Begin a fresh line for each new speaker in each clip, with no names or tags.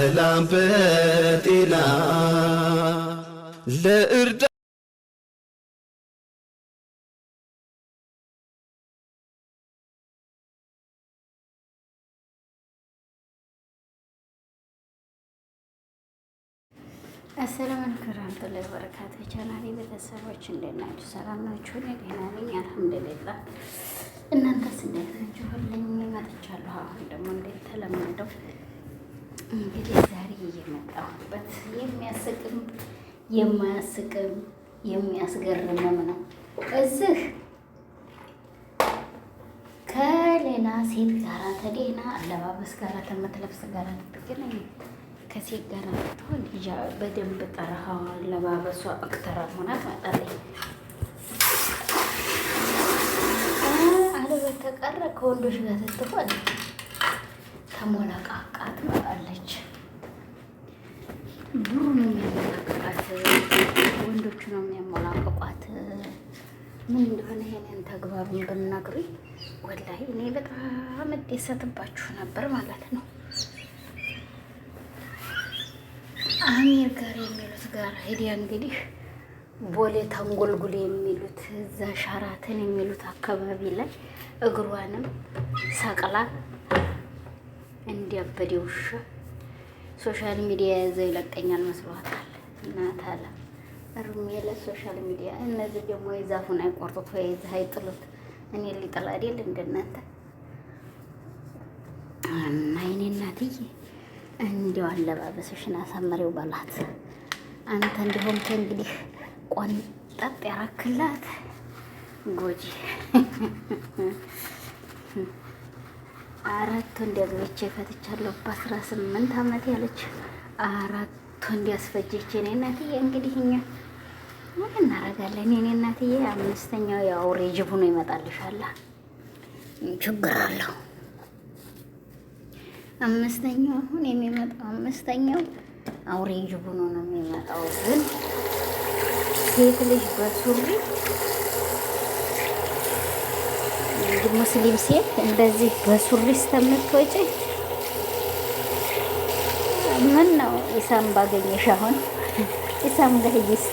በሰላም በጤና ለእርዳ
አሰላሙ አለይኩም ወራህመቱላሂ ወበረካቱህ። ቻናሌ ቤተሰቦች እንዴት ናችሁ? ሰላም ናችሁ? እኔ ደህና ነኝ አልሐምዱሊላህ። እናንተስ እንዴት ናችሁ? ሁሌም መጥቻለሁ። አሁን ደግሞ እንዴት ተለመደው እንግዲህ ዛሬ እየመጣሁበት የሚያስቅም የማያስቅም የሚያስገርምም ነው። እዚህ ከሌላ ሴት ጋራ ተዴና አለባበስ ጋራ ተመትለብስ ጋራ ትገናኝ ከሴት ጋር ትሆን ልጅ በደንብ ጠራሃ አለባበሷ አክተራ ሆና ትመጣለች። አለበተቀረ ከወንዶች ጋር ስትሆን ተሞላቃቃ ትመጣለች። ብሩ ነው የሚያሞላቅቃት፣ ወንዶቹ ነው የሚያሞላቅቋት። ምን እንደሆነ ይሄንን ተግባሩን ብናግሩኝ ወላሂ እኔ በጣም እደሰትባችሁ ነበር ማለት ነው። አሚር ጋር የሚሉት ጋር ሄዲያ እንግዲህ ቦሌ ተንጎልጉሌ የሚሉት እዛ ሻራተን የሚሉት አካባቢ ላይ እግሯንም ሰቅላ እንዲያበደ ውሻ ሶሻል ሚዲያ ያዘ ይለቀኛል መስሏታል። እናታላ እርሜለ ሶሻል ሚዲያ እነዚህ ደግሞ የዛፉን አይቆርጡት ወይ እዛ አይጥሉት። እኔ ሊጥል አይደል እንደናንተ እና የኔ እናትዬ እንዲው አለባበስሽን አሳመሪው ባላት አንተ እንዲሁም ከእንግዲህ ቆንጠጥ ያራክላት ጎጂ አራቱ እንዲያግብቼ ፈትቻለሁ በ18 ዓመት ያለች አራቱ እንዲያስፈጀች እኔ እናትዬ። እንግዲህ እኛ ምን እናደርጋለን? እኔ እናትዬ አምስተኛው የአውሬ ጅብ ሆኖ ይመጣልሻል። ችግር አለው። አምስተኛው አሁን የሚመጣው አምስተኛው አውሬ ጅብ ሆኖ ነው የሚመጣው። ግን ሴት ልጅ በሱሪ ሙስሊም ሴት እንደዚህ በሱሪ እስከምትወጪ ምን ነው ኢሳም ባገኘሽ አሁን ኢሳም ጋር ሂጂስ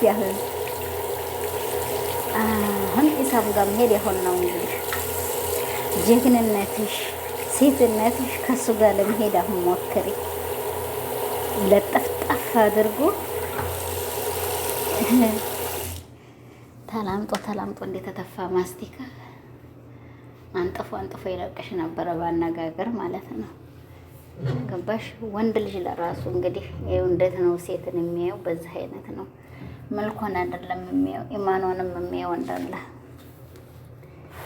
አሁን ኢሳም ጋር መሄድ ያሆን ነው እንግዲህ ጀግንነትሽ ሴትነትሽ ከሱ ጋር ለመሄድ አሁን ሞክሪ። ለጠፍጣፍ አድርጎ ተላምጦ እንደተተፋ ማስቲካ አንጥፎ ይለቅሽ ነበረ ባነጋገር ማለት ነው። ገባሽ? ወንድ ልጅ ለራሱ እንግዲህ ይኸው እንዴት ነው ሴትን የሚያየው? በዚህ አይነት ነው። መልኳን አይደለም የሚያየው ኢማኗንም የሚያየው እንዳለ።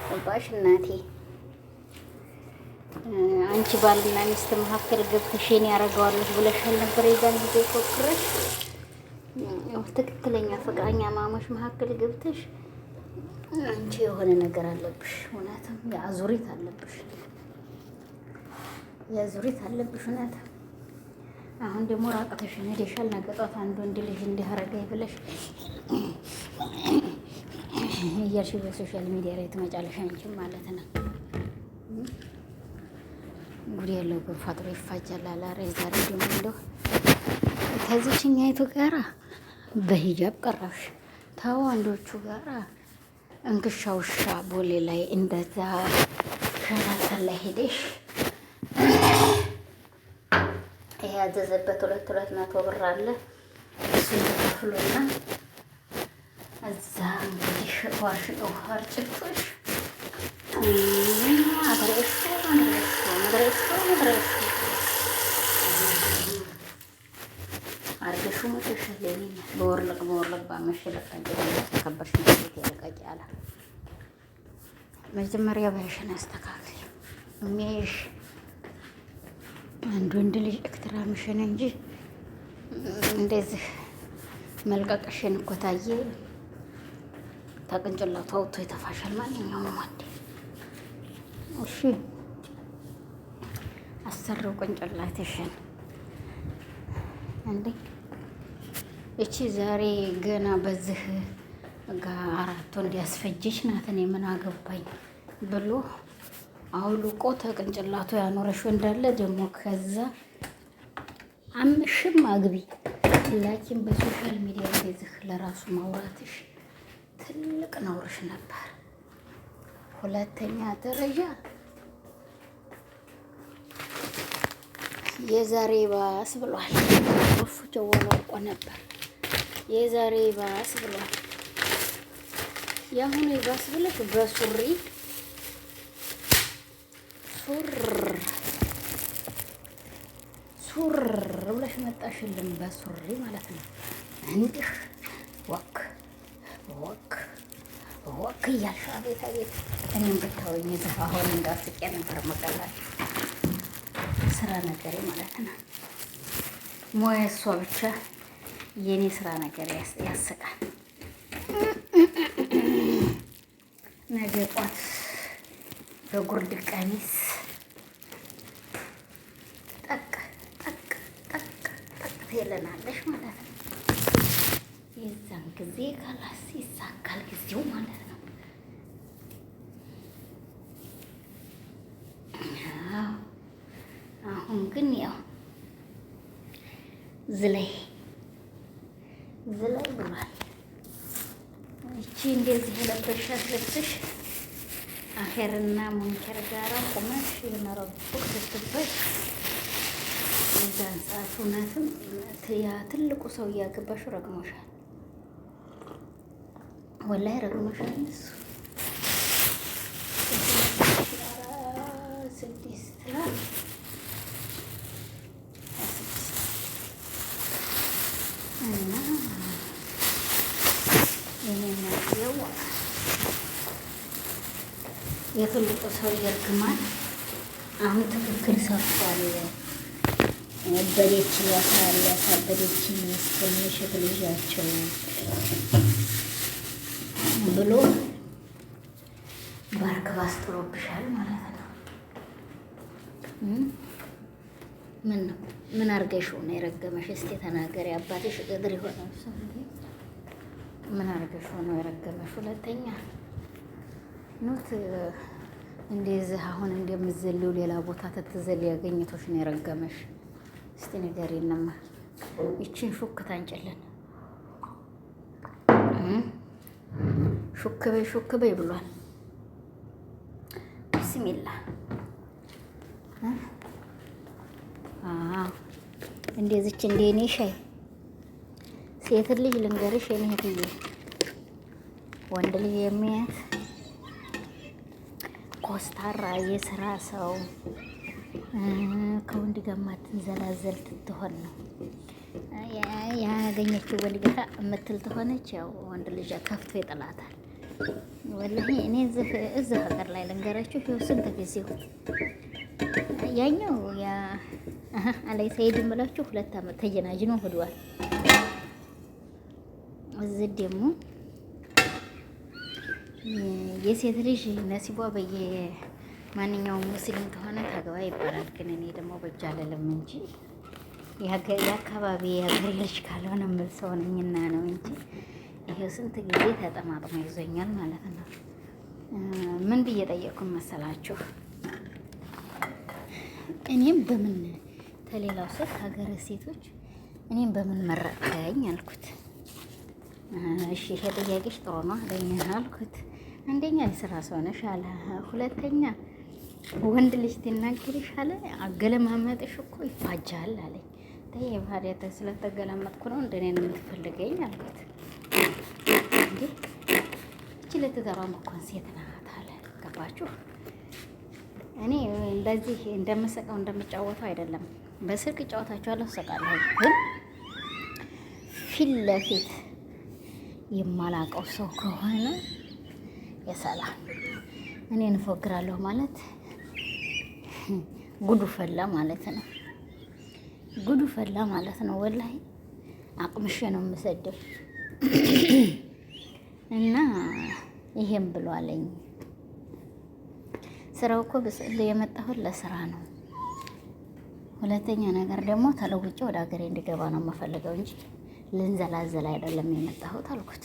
ገባሽ እናቴ? አንቺ ባልና ሚስት መካከል ገብተሽ እኔ ያደርገዋለሁ ብለሻል ነበር የዛን ጊዜ ፎክረሽ። ትክክለኛ ፍቅረኛ ማሞች መካከል ገብተሽ አንቺ የሆነ ነገር አለብሽ፣ እውነትም የአዙሪት አለብሽ እውነት። አሁን ደግሞ ራቀተሽን ሄደሻል። ነገ ጧት አንድ ወንድ ልጅ እንዲያረገኝ ብለሽ እያልሽ በሶሻል ሚዲያ ላይ ትመጫለሽ አንቺም ማለት ነው። ጉድ ያለው ግን ፋጥሮ ይፋጃል አላረ። ዛሬ ደግሞ እንደው ከዚህኛይቱ ጋራ በሂጃብ ቀረብሽ፣ ተወንዶቹ ጋራ እንክሻ ውሻ ቦሌ ላይ እንደዛ ሸራተን ላይ ሄደሽ ይሄ ያዘዘበት 200 ብር አለ እሱን ተከፍሎና እዛ እንግዲህ ዋር ጭቶሽ አርገሹ መተሸለኝ በወርልቅ ባመሸለቅ ተከበርሽ ማለት ያልቀቂ አለ። መጀመሪያ ባይሽን አስተካክል። የሚያይሽ አንድ ወንድ ልጅ ኤክስትራምሽን እንጂ እንደዚህ መልቀቅሽን እኮ ታየ ታቅንጭላቱ አውጥቶ ይተፋሻል ማንኛውም ወንድ። እሺ አሰረው ቅንጭላትሽን እንዴ። እቺ ዛሬ ገና በዚህ ጋር አራቱ እንዲያስፈጅሽ ናት። እኔ ምን አገባኝ ብሎ አውልቆ ተቅንጭላቱ ያኖረሽ እንዳለ ደግሞ ከዛ አምሽም አግቢ። ላኪን በሶሻል ሚዲያ እንደዚህ ለራሱ ማውራትሽ ትልቅ ነውርሽ ነበር። ሁለተኛ ደረጃ የዛሬ ባስ ብሏል። ወፉ ጀዋል ወርቆ ነበር። የዛሬ ባስ ብሏል። የአሁኑ ባስ ብለሽ በሱሪ ሱር ብለሽ መጣሽልን። በሱሪ ማለት ነው። እንዲህ ወክ እያልሽ አቤት አቤት። እኔም ብታወኝ እዚህ አሁን እንዳስቄ ነበር መቀላል ስራ ነገሬ ማለት ነው። ሞያ እሷ ብቻ የኔ ስራ ነገር ያስቃል። ነገ ጧት በጉርድ ቀሚስ ጠቅ ትለናለሽ ማለት ነው። የዛን ጊዜ ካላስ ይሳካል ጊዜው ማለት ነው። አሁን ግን ያው ዝላይ ብሏል። እቺ እንደዚህ የለበሻት ልብስሽ አኼርና ሙንከር ጋራ ቁመሽ የመረቡክ ስትበሽ የዛን ሰዓት እውነትም ያ ትልቁ ሰው እያገባሽ ረግሞሻል። ወላሂ ረግሞሻል። እሱ 6 ላይ እና ይሄን የትልቁ ሰው ይርግማል። አሁን ትክክል ሰርቷል። በዴች ያሳበደች እስከሚሸት ልጃቸው ብሎ ባርክ ባስጥሎብሻል ማለት ነው። ምን አርገሽው ነው የረገመሽ? እስቲ ተናገሪ። አባትሽ እግር የሆነ ሰው ምን አርገሽው ነው የረገመሽ? ሁለተኛ ኖት እንደዚህ አሁን እንደምትዘሊው ሌላ ቦታ ተትዘል ያገኘቶሽ ነው የረገመሽ? እስቲ ንገሪንማ። ይችን ሹክ ታንጨልን። ሹክ በይ ብሏል። ቢስሚላህ እንደዚች እንደኔ ሻይ ሴት ልጅ ልንገርሽ የኔ እህትዬ፣ ወንድ ልጅ የሚያት ኮስታራ የስራ ሰው ከወንድ ጋር ማትንዘላዘል ትሆን ነው ያገኘችው ወንድ ጋር የምትል ትሆነች። ያው ወንድ ልጅ ከፍቶ ይጥላታል። ወላሂ እኔ እዚህ ሀገር ላይ ልንገራችሁ ይኸው ስንት ጊዜው ያኛው ያ አላይ ሰይድን ብላችሁ 2 ዓመት ተጀናጅኖ ሄዷል። እዚህ ደግሞ የሴት ልጅ ነሲቧ ማንኛውም ሙስሊም ከሆነ ታገባ ይባላል። ግን እኔ ደግሞ በእጅ አልልም እንጂ የአካባቢ የሀገሬ ልጅ ካልሆነ የምል ሰው ነኝና ነው እንጂ ይሄው ስንት ጊዜ ተጠማጥሞ ይዞኛል ማለት ነው። ምን ብዬ ጠየቅኩን መሰላችሁ? እኔም በምን ተሌላው ሴት ሀገረ ሴቶች እኔም በምን መረጥከኝ አልኩት። እሺ ይሄ ጥያቄሽ ጥሩ ነው አለኝ አልኩት። አንደኛ የስራ ሰው ነሽ አለ። ሁለተኛ ወንድ ልጅ ትናገሪሽ አለ። አገለማመጥሽ እኮ ይፋጃል አለኝ። ተይ ባህሪያት ስለተገላመጥኩ ነው እንደኔ ነው የምትፈልገኝ አልኩት። እንዴ እቺ ለተዘራው መኮን ሴት ናት አለ። ገባችሁ? እኔ እንደዚህ እንደምሰቀው እንደምጫወተው አይደለም። በስልክ ጫወታችኋለሁ፣ ሰቃለሁ። ግን ፊት ለፊት የማላቀው ሰው ከሆነ የሰላም እኔን እፎግራለሁ ማለት ጉዱ ፈላ ማለት ነው። ጉዱ ፈላ ማለት ነው። ወላሂ አቅምሼ ነው የምሰደው። እና ይሄም ብሎ አለኝ። ስራው እኮ በስዕል የመጣሁት ለስራ ነው። ሁለተኛ ነገር ደግሞ ተለውጬ ወደ ሀገሬ እንዲገባ ነው የምፈልገው እንጂ ልንዘላዘል አይደለም የመጣሁት አልኩት።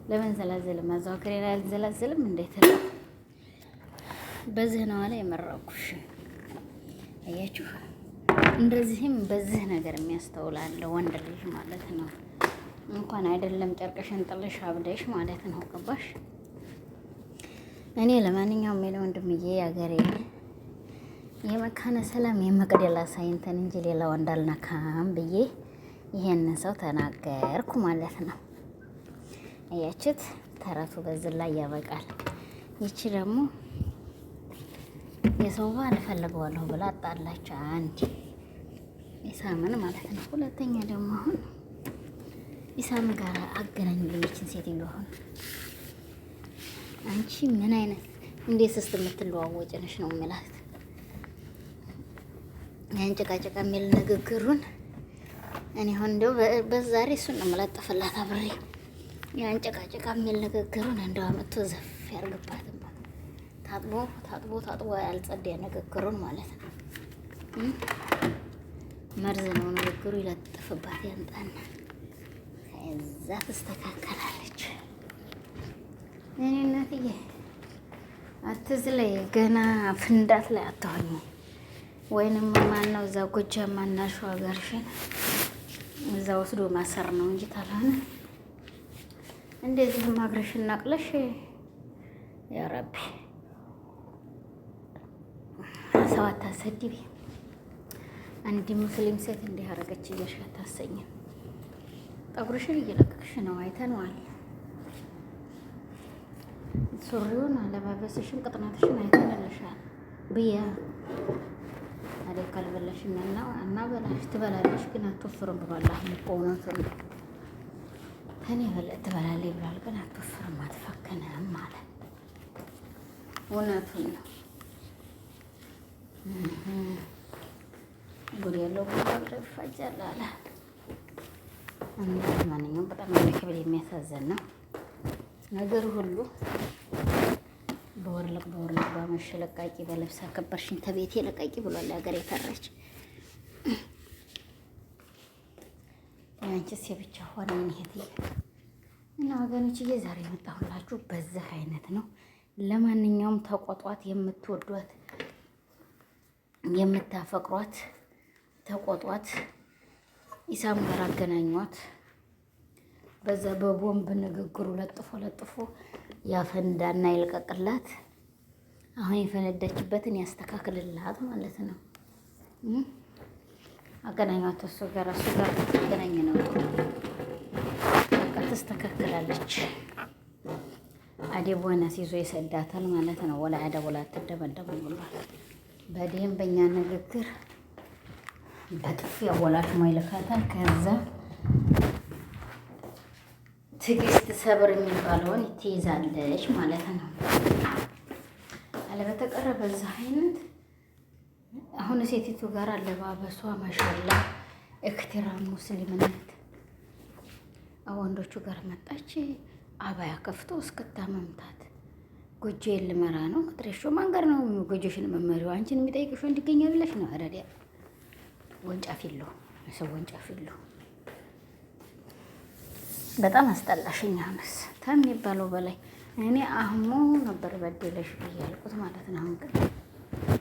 ለምን ዘላዘል ማዛው ሀገሬ ላይ አልዘላዘልም? እንዴት ነው? በዚህ ነው አለ የመረኩሽ። አያችሁ እንደዚህም በዚህ ነገር የሚያስተውላለ ወንድ ልጅ ማለት ነው። እንኳን አይደለም ጨርቅሽን ጥልሽ አብደሽ ማለት ነው። ገባሽ? እኔ ለማንኛውም የለ ወንድምዬ ያገሬ የመካነ ሰላም የመቅደላ ሳይንተን እንጂ ሌላ ወንድ አልነካም ብዬ ይሄንን ሰው ተናገርኩ ማለት ነው። አያችሁት? ተረቱ በዚህ ላይ ያበቃል። ይቺ ደግሞ የሰው ባል እፈልገዋለሁ ብላ አጣላች። አንድ ኢሳምን ማለት ነው። ሁለተኛ ደግሞ አሁን ኢሳም ጋር አገናኙልኝ ይችን ሴትዮ። አሁን አንቺ ምን አይነት እንዴት ስስት የምትለዋወጭ ነሽ ነው የሚላት። ያን ጭቃጭቃ የሚል ንግግሩን እኔ አሁን እንደው በዛሬ እሱን ነው የምለጥፍላት አብሬ። ያን ጭቃጭቃ የሚል ንግግሩን እንደው አመጥቶ ዘፍ ያርግባትም። ታጥቦ ያልጸዳ ንግግሩን ማለት ነው። መርዝ ነው ንግግሩ። ይለጥፍባት ያንጣና ከዛ ትስተካከላለች። እኔ እናትዬ አትዝለይ፣ ገና ፍንዳት ላይ አትሆኝ። ወይንም ማነው እዛ ጎጃም ማናሹ ሀገርሽን እዛ ወስዶ ማሰር ነው እንጂ ታላነ እንደዚህ ማግረሽን ናቅለሽ ያ ረቢ ሰው አታሰድቢ። አንድ ሙስሊም ሴት እንዲህ አረገች እያልሽ አታሰኝም። ጠጉርሽን እየለቀቅሽ ነው፣ አይተነዋል። ሱሪውን አለባበስሽን ቅጥናትሽን አይተንልሻል ብያ ታዲያ ካልበላሽና እና በላሽ ትበላለሽ፣ ግን አትወፍርም ብሏል። አሁን እኮ እውነቱን ነው። ከኔ በለጥ ትበላለች ብሏል፣ ግን አትወፍርም አትፈክንም ማለት እውነቱን ነው። ጉድ ያለው ጉድ ይፋጃል አለ። እና ማንኛውም በጣም የሚከብድ የሚያሳዝን ነው ነገር ሁሉ። በወርልቅ ባመሽ ለቃቂ በለብስ አከበርሽኝ ተቤቴ ለቃቂ ብሏል ሀገር የተረች። ያንቺስ የብቻ ሆነ ይሄት እና ወገኖችዬ ዛሬ የመጣሁላችሁ በዚህ አይነት ነው። ለማንኛውም ተቆጧት፣ የምትወዷት የምታፈቅሯት ተቆጧት። ኢሳም ጋር አገናኟት። በዛ በቦምብ ንግግሩ ለጥፎ ያፈንዳና ይልቀቅላት። አሁን የፈነዳችበትን ያስተካክልላት ማለት ነው። አገናኟት። እሱ ጋር አገናኝ ነው በቃ ትስተካከላለች። አደብ ወነስ ይዞ ይሰዳታል ማለት ነው። ወላ አደብ ወላ ተደበደቡ ብሏል። በደንበኛ ንግግር በጥፊ ያወላሽ ማይልካታል። ከዛ ትዕግስት ሰብር የሚባለውን ትይዛለች ማለት ነው። አለበተቀረ በዛ አይነት አሁን ሴቲቱ ጋር አለባበሷ ማሻላ እክትራም ሙስሊምነት ወንዶቹ ጋር መጣች። አባያ ከፍቶ እስክታ መምታት ጎጆ ልመራ ነው ክትሬሾ ማንገር ነው ጎጆሽን መመሪው አንቺን የሚጠይቅሽ እንዲገኛል ብለሽ ነው። አረዲያ ወንጫፊሎ ሰው ወንጫፊሎ በጣም አስጠላሽኝ። አሁንስ ከሚባለው በላይ እኔ አህሙ ነበር በደለሽ ብያልኩት ማለት ነው። አሁን ግን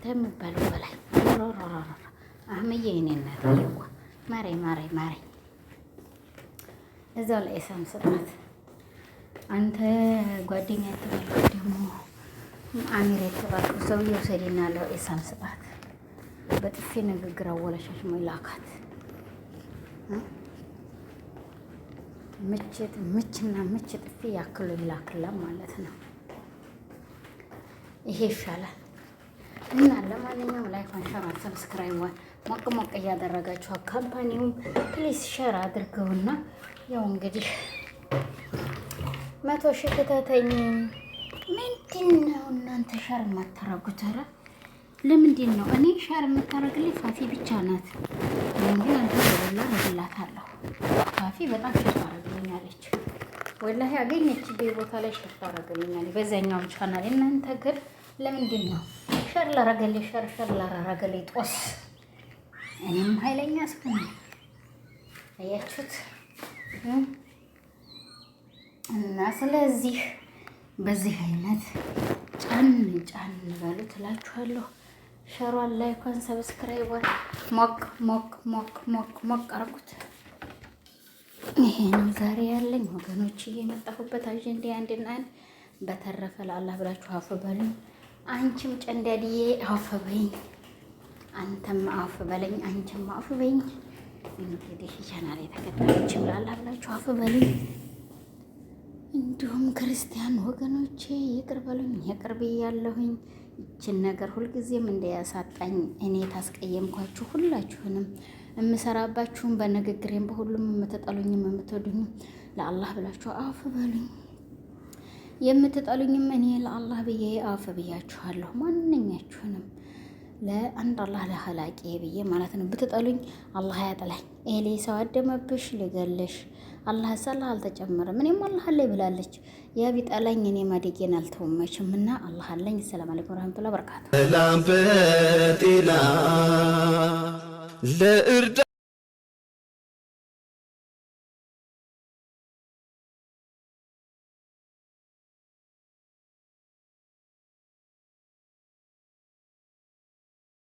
ከሚባለው በላይ አህምዬ የኔ እናት ይዋ ማሬ እዛው ላይ ኢሳም ስጣት። አንተ ጓደኛ የተባልኩት ደግሞ አሚር የተባልኩት ሰውዬው ሰዲና ለው ኢሳም ስጣት። በጥፊ ንግግር አወለሻሽ ላካት። ምች ጥፊ ያክሉ ይላክላ ማለት ነው። ይሄ ይሻላል። እና ለማንኛውም ላይክ ሸር ሰብስክራይብ ሞቅ እያደረጋችሁ ካምፓኒውም ፕሊስ ሸር አድርገውና ያው እንግዲህ 100 ሺህ ክተተኝ። ምንድን ነው እናንተ ሸር የማታረጉት? ኧረ ለምንድን ነው? እኔ ሸር የምታረግልኝ ፋፊ ብቻ ናት። ግን አንተ ወላ ረግላታለሁ። ፋፊ በጣም ሸር ታረግልኛለች። ወላሂ አገኘች ቦታ ላይ ሸር ታረግልኛለች በዛኛው ቻናል። እናንተ ግን ለምንድን ነው ሸር ላረገልኝ ሸር ላረገልኝ ጦስ? እኔም ኃይለኛ ስኩኝ አያችሁት። እና ስለዚህ በዚህ አይነት ጫን በሉ ትላችኋለሁ። ሸሯን፣ ላይኳን፣ ሰብስክራይቧን ሞቅ ሞቅ ሞቅ ሞቅ ሞቅ አርጉት። ይሄን ዛሬ ያለኝ ወገኖች እየመጣሁበት አጀንዳ አንድና አንድ። በተረፈ ለአላህ ብላችሁ አፍ በሉኝ። አንቺም ጨንዳድዬ አፍ በይኝ፣ አንተም አፍ በለኝ፣ አንቺም አፍ በይኝ። እንግዲህ ቻናል የተከታዮችም ለአላህ ብላችሁ አፍ በሉኝ። እንዲሁም ክርስቲያን ወገኖቼ ይቅር በሉኝ፣ ይቅር ብያለሁኝ። ይችን ነገር ሁልጊዜም እንዳያሳጣኝ እኔ ታስቀየምኳችሁ ሁላችሁንም የምሰራባችሁም በንግግሬም በሁሉም የምትጠሉኝም የምትወዱኝም ለአላህ ብላችሁ አፍ በሉኝ። የምትጠሉኝም እኔ ለአላህ ብዬ አፍ ብያችኋለሁ። ማንኛችሁንም ለአንድ አላህ ለኸላቂ ብዬ ማለት ነው። ብትጠሉኝ አላህ ያጥላኝ። ኤሌ ሰው አደመብሽ ልገልሽ አላህ ሰላ አልተጨመረም። እኔም አላህ አለኝ ብላለች። ያ ቢጠላኝ እኔ ማደጌን አልተውመችም እና አላህ አለኝ። ሰላም አለይኩም ወራህመቱላሂ ወበረካቱ።